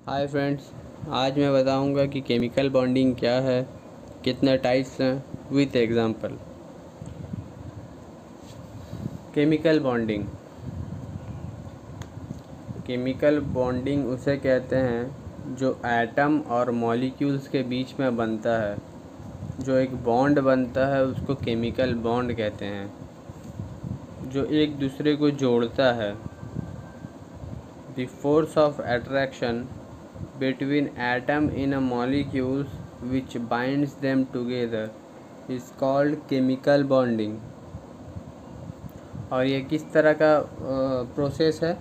Hi friends, आज मैं बताऊंगा कि केमिकल बॉन्डिंग क्या है, कितने टाइप्स हैं विथ एग्जांपल। केमिकल बॉन्डिंग उसे कहते हैं जो एटम और मॉलिक्यूल्स के बीच में बनता है। जो एक बॉन्ड बनता है उसको केमिकल बॉन्ड कहते हैं, जो एक दूसरे को जोड़ता है। The force of attraction between atom in a molecules which binds them together is called chemical bonding। और ये किस तरह का प्रोसेस है?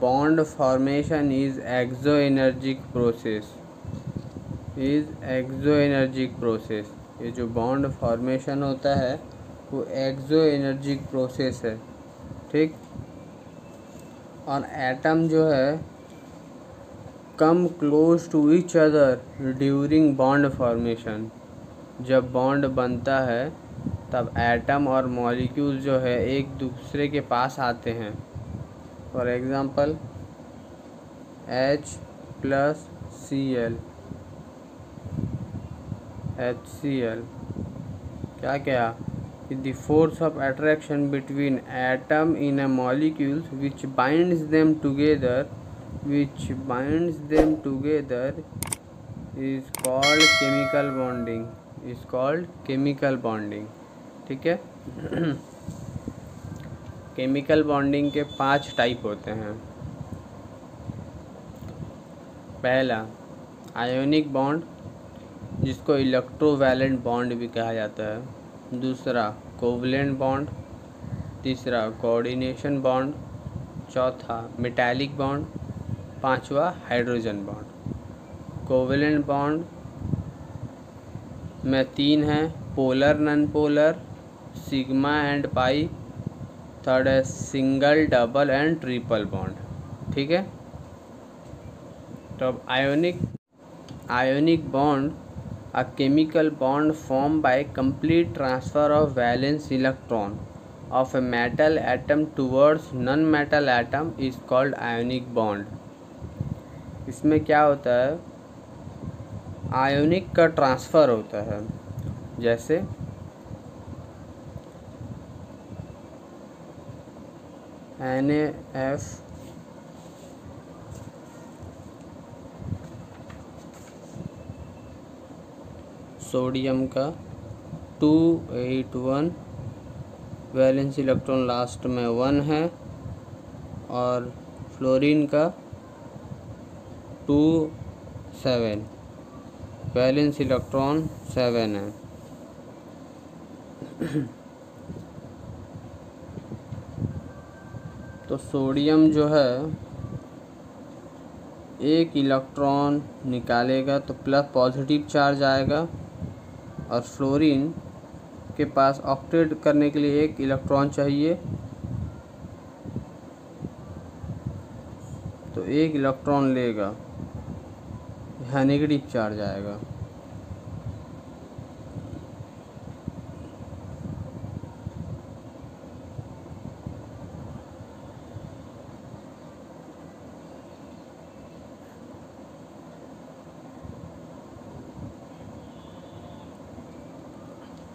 Bond formation is exoenergic process. ये जो बॉन्ड फॉर्मेशन होता है वो एक्सोएनर्जिक प्रोसेस है, ठीक। और एटम जो है come close to each other during bond formation. जब बॉन्ड बनता है तब एटम और मॉलिक्यूल जो है एक दूसरे के पास आते हैं। फॉर एग्ज़ाम्पल H+Cl HCl क्या the force of attraction between atom in a molecules which binds them together is called chemical bonding। ठीक है। केमिकल बॉन्डिंग के 5 टाइप होते हैं। पहला आयोनिक बॉन्ड, जिसको इलेक्ट्रोवैलेंट बॉन्ड भी कहा जाता है। दूसरा कोवलेंट बॉन्ड। तीसरा कोऑर्डिनेशन बॉन्ड। चौथा मेटालिक बॉन्ड। पांचवा हाइड्रोजन बॉन्ड। कोवेलेंट बॉन्ड में 3 हैं, polar, non polar, sigma and pi. Third है single, double and triple bond. ठीक है। तो अब ionic bond a chemical bond form by complete transfer of valence electron of a metal atom towards non metal atom is called ionic bond. इसमें क्या होता है? Ionic का ट्रांसफ़र होता है। जैसे NaF सोडियम का 281 वैलेंस इलेक्ट्रॉन लास्ट में 1 है, और फ्लोरीन का 2 7 वैलेंस इलेक्ट्रॉन 7 है। तो सोडियम जो है एक इलेक्ट्रॉन निकालेगा तो प्लस पॉजिटिव चार्ज आएगा, और फ्लोरीन के पास ऑक्टेट करने के लिए एक इलेक्ट्रॉन चाहिए, तो एक इलेक्ट्रॉन लेगा, यहाँ नेगेटिव चार्ज आएगा।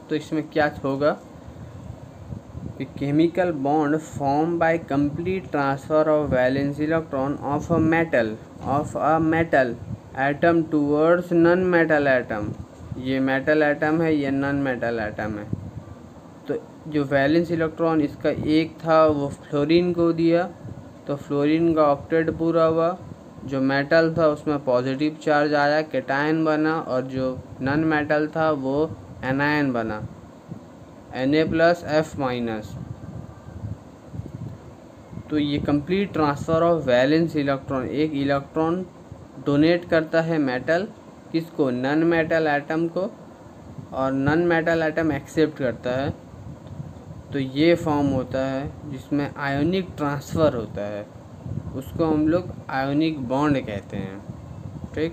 तो इसमें क्या होगा कि chemical bond form by complete transfer of valence electron of a metal atom towards non metal atom. ये मेटल एटम है, ये नॉन मेटल एटम है। तो जो वैलेंस इलेक्ट्रॉन इसका एक था वो फ्लोरीन को दिया, तो फ्लोरीन का ऑक्टेट पूरा हुआ। जो मेटल था उसमें पॉजिटिव चार्ज आया, कैटायन बना, और जो नॉन मेटल था वो एनायन बना, Na+F-। तो ये complete transfer of valence electron, एक इलेक्ट्रॉन डोनेट करता है मेटल, किसको? नॉन मेटल एटम को, और नॉन मेटल एटम एक्सेप्ट करता है। तो ये फॉर्म होता है जिसमें आयोनिक ट्रांसफ़र होता है, उसको हम लोग आयोनिक बॉन्ड कहते हैं। ठीक।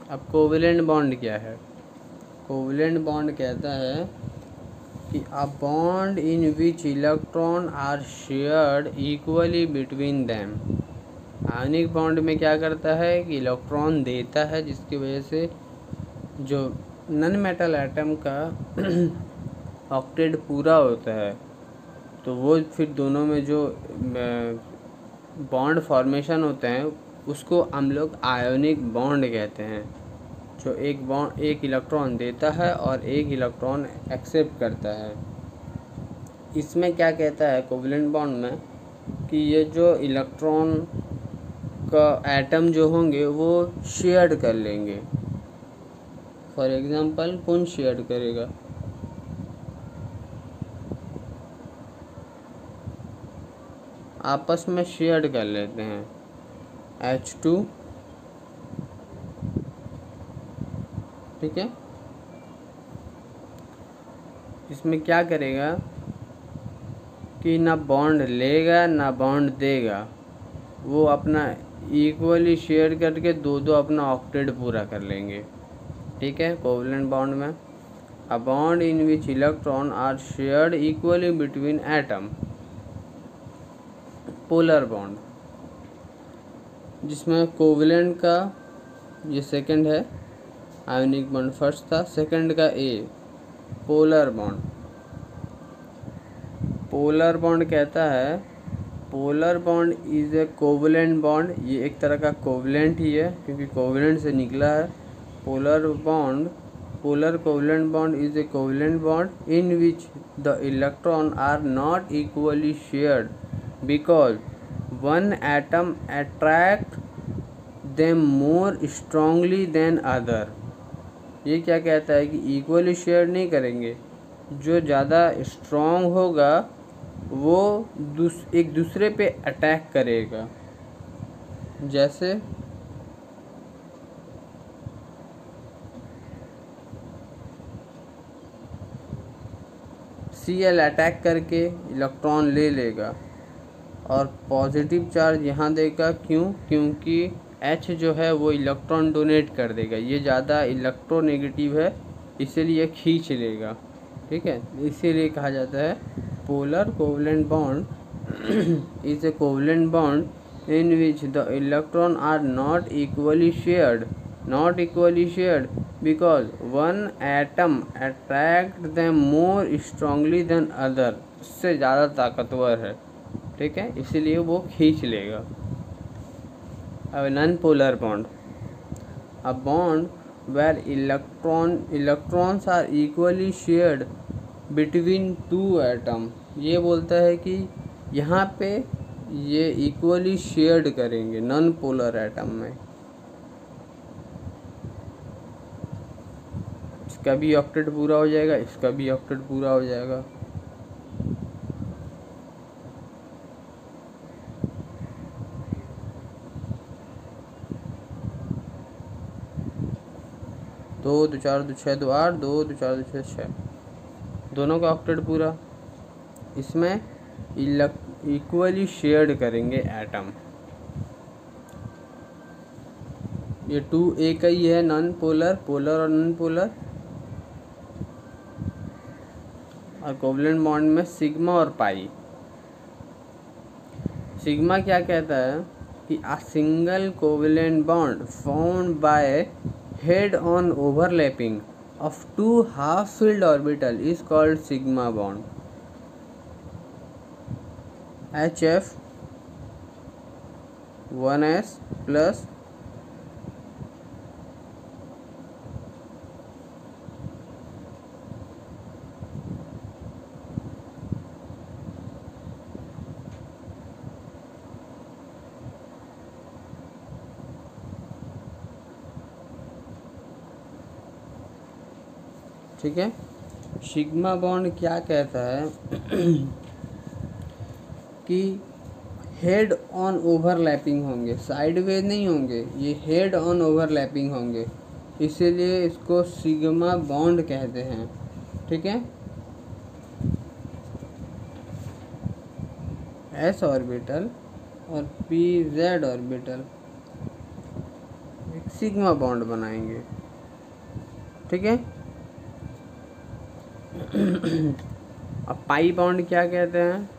अब कोवेलेंट बॉन्ड क्या है? कोवेलेंट बॉन्ड कहता है कि a bond in which electron are shared equally between them. Ionic bond में क्या करता है कि इलेक्ट्रॉन देता है, जिसकी वजह से जो नॉन मेटल एटम का ऑक्टेट पूरा होता है, तो वो फिर दोनों में जो बॉन्ड फॉर्मेशन होते हैं उसको हम लोग आयोनिक बॉन्ड कहते हैं। जो एक इलेक्ट्रॉन देता है और एक इलेक्ट्रॉन एक्सेप्ट करता है। इसमें क्या कहता है कोवेलेंट बॉन्ड में कि ये जो इलेक्ट्रॉन का एटम जो होंगे वो शेयर कर लेंगे। फॉर एग्जांपल कौन शेयर करेगा? आपस में शेयर कर लेते हैं H2, ठीक है। इसमें क्या करेगा कि ना बॉन्ड लेगा ना बॉन्ड देगा, वो अपना इक्वली शेयर करके दो अपना ऑक्टेट पूरा कर लेंगे, ठीक है। कोवेलेंट बॉन्ड में a bond in which electron are shared equally between atom. Polar bond, जिसमें कोवेलेंट का ये सेकंड है, आयोनिक बॉन्ड फर्स्ट था, सेकंड का A. Polar bond, polar bond कहता है polar bond is a covalent bond. ये एक तरह का कोवेलेंट ही है क्योंकि कोवेलेंट से निकला है। Polar covalent bond is a covalent bond in which the electron are not equally shared because one atom attract them more strongly than other. ये क्या कहता है कि इक्वली शेयर नहीं करेंगे, जो ज़्यादा स्ट्रॉन्ग होगा वो एक दूसरे पे अटैक करेगा। जैसे Cl अटैक करके इलेक्ट्रॉन ले लेगा और पॉजिटिव चार्ज यहाँ देगा। क्योंकि H जो है वो इलेक्ट्रॉन डोनेट कर देगा। ये ज़्यादा इलेक्ट्रोनेगेटिव है, इसीलिए खींच लेगा, ठीक है। इसीलिए कहा जाता है polar covalent bond is a covalent bond in which the electron are not equally shared because one atom attract them more strongly than other. उससे ज़्यादा ताकतवर है, ठीक है, इसीलिए वो खींच लेगा। अब non polar bond, a bond where electrons are equally shared between two atom. ये बोलता है कि यहाँ पे ये इक्वली शेयर्ड करेंगे नॉन पोलर एटम में। इसका भी ऑक्टेट पूरा हो जाएगा, इसका भी ऑक्टेट पूरा हो जाएगा। दो दो चार दो छः दो आठ, 2 2 4 2 6 6, दोनों का ऑक्टेट पूरा। इसमें इक्वली शेयर्ड करेंगे एटम। ये 2A का ही है नॉन पोलर, पोलर और नॉन पोलर। और कोवेलेंट बॉन्ड में सिग्मा और पाई। सिग्मा क्या कहता है कि a single covalent bond formed by head on overlapping of two half filled orbital is called sigma bond। HF 1s plus ठीक है। सिग्मा बॉन्ड क्या कहता है कि हेड ऑन ओवरलैपिंग होंगे, साइडवेज नहीं होंगे, ये हेड ऑन ओवरलैपिंग होंगे, इसीलिए इसको सिग्मा बॉन्ड कहते हैं, ठीक है। S ऑर्बिटल और PZ ऑर्बिटल एक सिग्मा बॉन्ड बनाएंगे। ठीक है। अब पाई बॉन्ड क्या कहते हैं?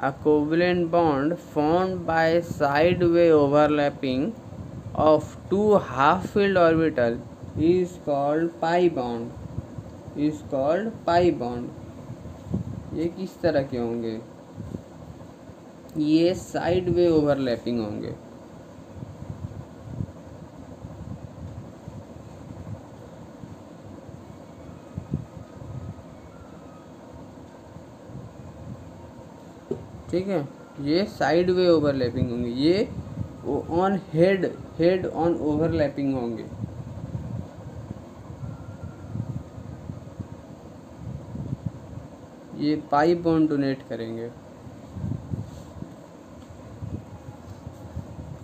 A covalent bond formed by side way overlapping of two half-filled orbital is called pi bond। ये किस तरह के होंगे? ये साइड वे ओवरलैपिंग होंगे। ठीक है, ये साइड वे ओवरलैपिंग होंगे, ये ऑन हेड ऑन ओवरलैपिंग होंगे। ये पाई बॉन्ड डोनेट करेंगे।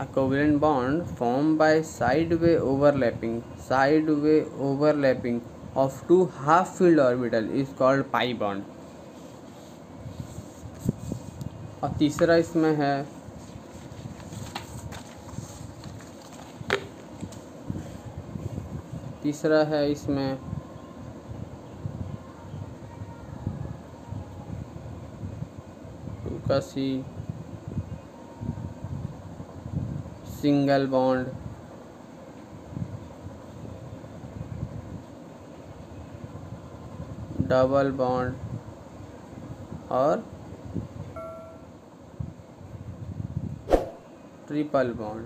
A covalent bond formed by side way overlapping of two half-filled orbital is called pi bond। और तीसरा इसमें है इसमें का सी सिंगल बॉन्ड, डबल बॉन्ड और ट्रिपल बॉन्ड।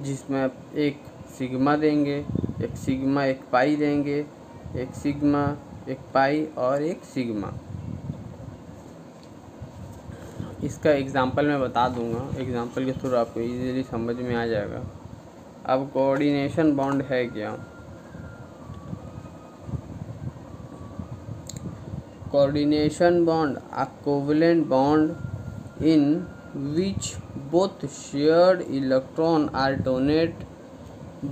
जिसमें एक सिग्मा देंगे, एक सिग्मा एक पाई देंगे, एक सिग्मा एक पाई और एक सिग्मा। इसका एग्जांपल मैं बता दूंगा, एग्जांपल के थ्रू आपको इजीली समझ में आ जाएगा। अब कोऑर्डिनेशन बॉन्ड है क्या? Coordination bond, a covalent bond in which both shared electrons are donated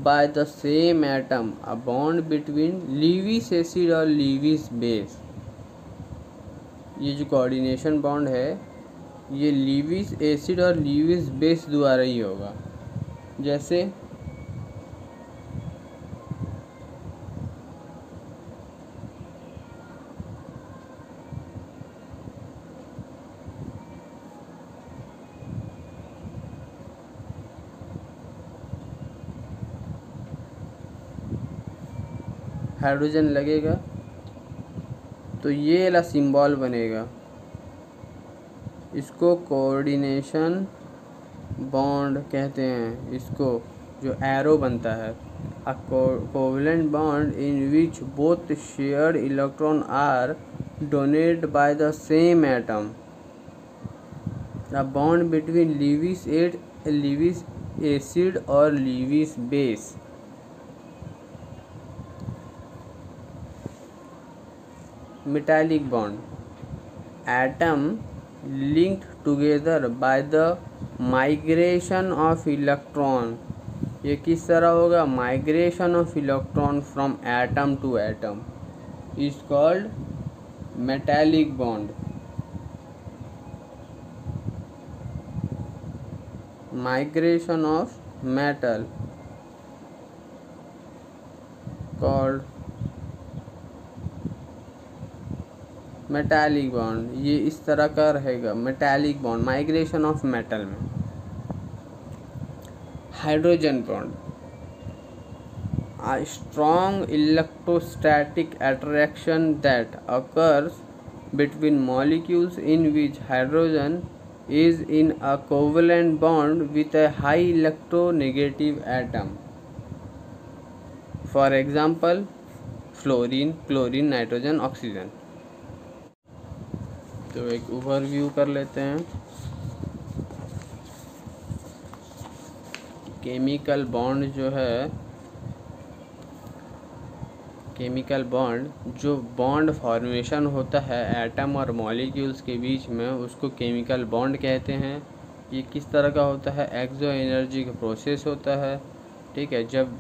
by the same atom, a bond between Lewis acid और Lewis base। ये जो कोऑर्डिनेशन बॉन्ड है ये लीविस एसिड और लीविस बेस द्वारा ही होगा। जैसे हाइड्रोजन लगेगा तो ये वाला सिंबल बनेगा, इसको कोऑर्डिनेशन बॉन्ड कहते हैं। इसको जो एरो बनता है, a covalent bond in which both shared electron are donated by the same atom, a bond between Lewis acid और Lewis base. Metallic bond, atom linked together by the migration of electron। ये किस तरह होगा? Migration of electron from atom to atom is called metallic bond. Migration of metal called metallic bond. ये इस तरह का रहेगा metallic bond, migration of metal में। Hydrogen bond, a strong electrostatic attraction that occurs between molecules in which hydrogen is in a covalent bond with a high electronegative atom। For example, fluorine, chlorine, nitrogen, oxygen. तो एक overview कर लेते हैं। Chemical bond जो है, chemical bond जो bond formation होता है एटम और मॉलिक्यूल्स के बीच में, उसको केमिकल बॉन्ड कहते हैं। ये किस तरह का होता है? एक्सो एनर्जी का प्रोसेस होता है। ठीक है, जब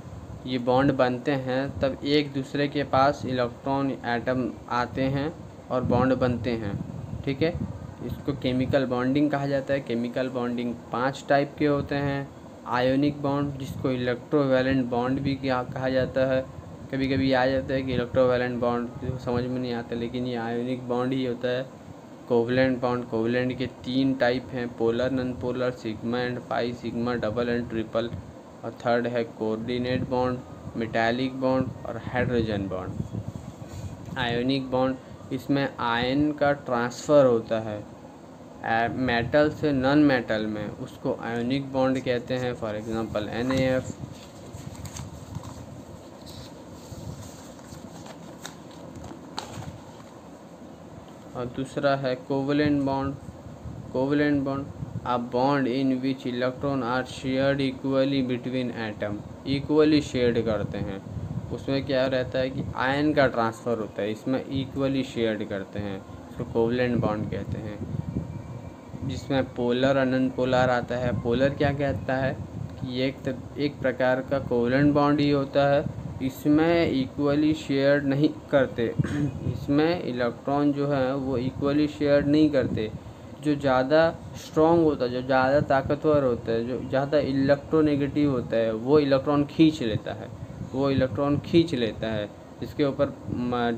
ये बॉन्ड बनते हैं तब एक दूसरे के पास इलेक्ट्रॉन एटम आते हैं और बॉन्ड बनते हैं। ठीक है, इसको केमिकल बॉन्डिंग कहा जाता है। केमिकल बॉन्डिंग 5 टाइप के होते हैं। आयोनिक बॉन्ड, जिसको इलेक्ट्रोवैलेंट बॉन्ड भी कहा जाता है। कभी कभी आ जाता है कि इलेक्ट्रोवैलेंट बॉन्ड समझ में नहीं आता, लेकिन ये आयोनिक बॉन्ड ही होता है। कोवलेंट बॉन्ड, कोवलेंट के 3 टाइप हैं, polar, non polar, sigma and pi, sigma double and triple. और थर्ड है कोऑर्डिनेट बॉन्ड, मेटालिक बॉन्ड और हाइड्रोजन बॉन्ड। आयोनिक बॉन्ड, इसमें आयन का ट्रांसफ़र होता है मेटल से नॉन मेटल में, उसको आयोनिक बॉन्ड कहते हैं। For example NaF। और दूसरा है covalent bond. Covalent bond a bond in which electron are shared equally between atom, equally shared करते हैं। उसमें क्या रहता है कि आयन का ट्रांसफ़र होता है, इसमें इक्वली शेयर्ड करते हैं, इसको कोवलेंट बॉन्ड कहते हैं। जिसमें पोलर और नॉन पोलर आता है। पोलर क्या कहता है कि एक प्रकार का कोवलेंट बॉन्ड ही होता है, इसमें इक्वली शेयर नहीं करते इसमें इलेक्ट्रॉन जो है वो इक्वली शेयर नहीं करते। जो ज़्यादा स्ट्रॉन्ग होता है, जो ज़्यादा ताकतवर होता है, जो ज़्यादा इलेक्ट्रोनेगेटिव होता है, वो इलेक्ट्रॉन खींच लेता है। इसके ऊपर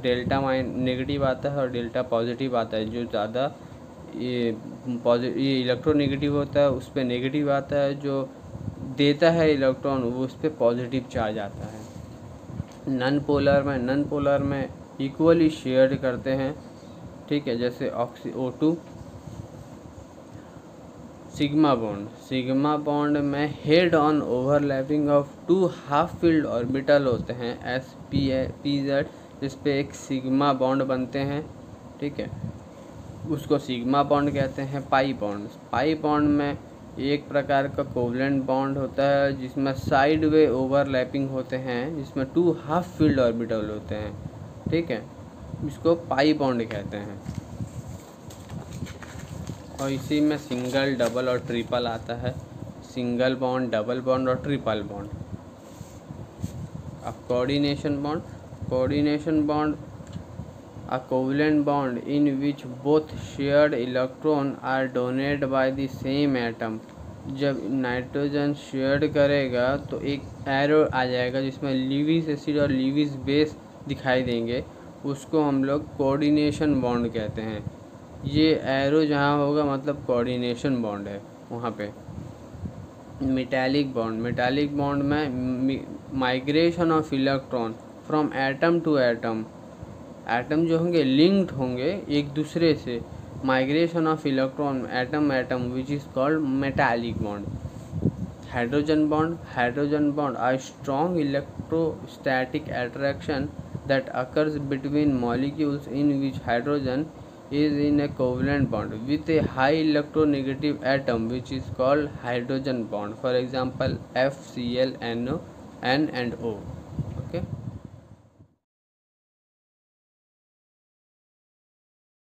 डेल्टा नेगेटिव आता है और डेल्टा पॉजिटिव आता है। जो ज़्यादा ये इलेक्ट्रोनेगेटिव होता है उस पर नेगेटिव आता है, जो देता है इलेक्ट्रॉन वो उस पर पॉजिटिव चार्ज आता है। नॉन पोलर में इक्वली शेयर करते हैं, ठीक है। जैसे O2। सिग्मा बॉन्ड में head on overlapping of 2 half filled orbital होते हैं SPZ, जिस पे एक सिग्मा बॉन्ड बनते हैं, ठीक है, उसको सिग्मा बॉन्ड कहते हैं। पाई बॉन्ड में एक प्रकार का कोवलेंट बॉन्ड होता है जिसमें साइड वे ओवरलैपिंग होते हैं, जिसमें 2 हाफ फील्ड ऑर्बिटल होते हैं, ठीक है, इसको पाई बॉन्ड कहते हैं। और इसी में सिंगल, डबल और ट्रिपल आता है। सिंगल बॉन्ड, डबल बॉन्ड और ट्रिपल बॉन्ड। अब coordination bond a covalent bond in which both shared electron are donated by the same atom। जब नाइट्रोजन शेयर करेगा तो एक एरो आ जाएगा जिसमें लीविस एसिड और लीविस बेस दिखाई देंगे, उसको हम लोग कोऑर्डिनेशन बॉन्ड कहते हैं। ये एरो जहाँ होगा मतलब कोऑर्डिनेशन बॉन्ड है वहाँ पे। मेटालिक बॉन्ड में migration of electron from atom to atom जो होंगे लिंक्ड होंगे एक दूसरे से। Migration of electron atom which is called metallic bond. Hydrogen bond a strong electrostatic attraction that occurs between molecules in which hydrogen is in a covalent bond with a high electronegative atom which is called hydrogen bond. For example, FCl, NO, N and O. Okay.